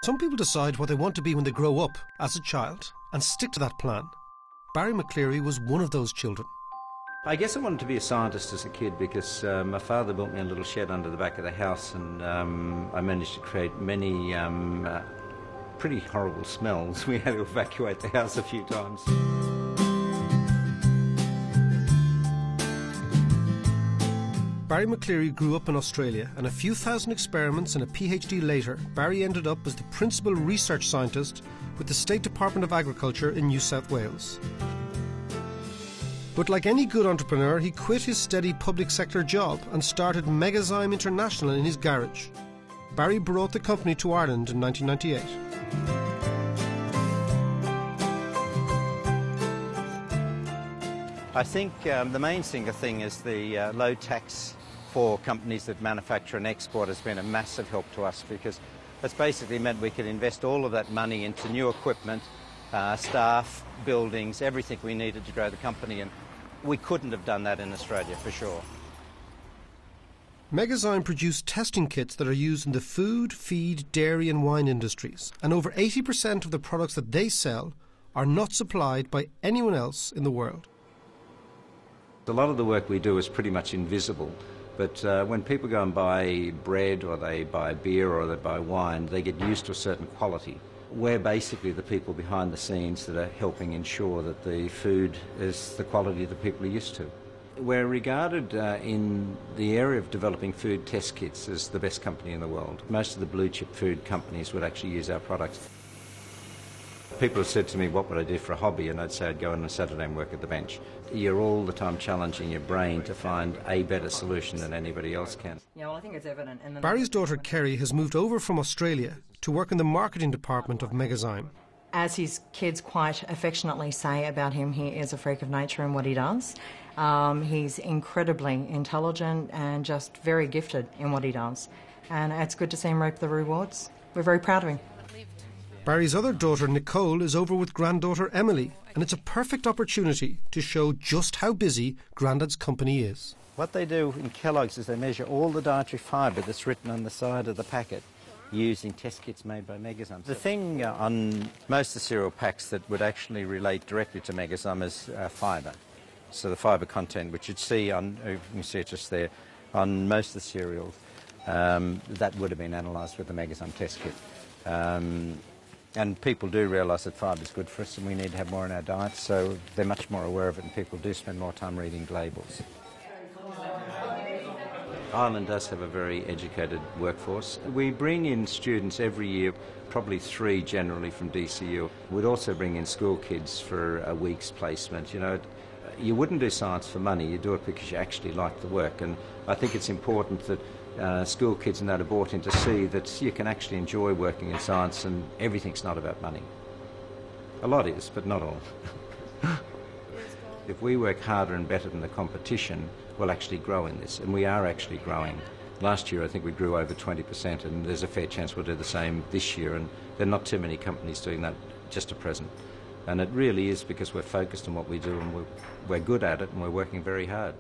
Some people decide what they want to be when they grow up as a child and stick to that plan. Barry McCleary was one of those children. I guess I wanted to be a scientist as a kid because my father built me a little shed under the back of the house, and I managed to create many pretty horrible smells. We had to evacuate the house a few times. Barry McCleary grew up in Australia, and a few thousand experiments and a PhD later, Barry ended up as the principal research scientist with the State Department of Agriculture in New South Wales. But like any good entrepreneur, he quit his steady public sector job and started Megazyme International in his garage. Barry brought the company to Ireland in 1998. I think the main single thing is the low tax for companies that manufacture and export has been a massive help to us, because it's basically meant we could invest all of that money into new equipment, staff, buildings, everything we needed to grow the company, and we couldn't have done that in Australia for sure. Megazyme produce testing kits that are used in the food, feed, dairy and wine industries, and over 80% of the products that they sell are not supplied by anyone else in the world. A lot of the work we do is pretty much invisible, but when people go and buy bread or they buy beer or they buy wine, they get used to a certain quality. We're basically the people behind the scenes that are helping ensure that the food is the quality that people are used to. We're regarded in the area of developing food test kits as the best company in the world. Most of the blue chip food companies would actually use our products. People have said to me, what would I do for a hobby? And I'd say I'd go on a Saturday and work at the bench. You're all the time challenging your brain to find a better solution than anybody else can. Yeah, well, I think it's evident. Barry's daughter Kerry has moved over from Australia to work in the marketing department of Megazyme. As his kids quite affectionately say about him, he is a freak of nature in what he does. He's incredibly intelligent and just very gifted in what he does. And it's good to see him reap the rewards. We're very proud of him. Barry's other daughter, Nicole, is over with granddaughter Emily, and it's a perfect opportunity to show just how busy Grandad's company is. What they do in Kellogg's is they measure all the dietary fibre that's written on the side of the packet using test kits made by Megazyme. The thing on most of the cereal packs that would actually relate directly to Megazyme is fibre. So the fibre content, which you'd see on, you can see it just there, on most of the cereals, that would have been analysed with the Megazyme test kit. And people do realise that fibre is good for us and we need to have more in our diet, so they're much more aware of it, and people do spend more time reading labels. Ireland does have a very educated workforce. We bring in students every year, probably 3 generally from DCU. We'd also bring in school kids for a week's placement. You know, you wouldn't do science for money, you do it because you actually like the work, and I think it's important that school kids and that are brought in to see that you can actually enjoy working in science and everything's not about money. A lot is, but not all. If we work harder and better than the competition, we'll actually grow in this, and we are actually growing. Last year I think we grew over 20%, and there's a fair chance we'll do the same this year, and there are not too many companies doing that just at present. And it really is because we're focused on what we do and we're good at it and we're working very hard.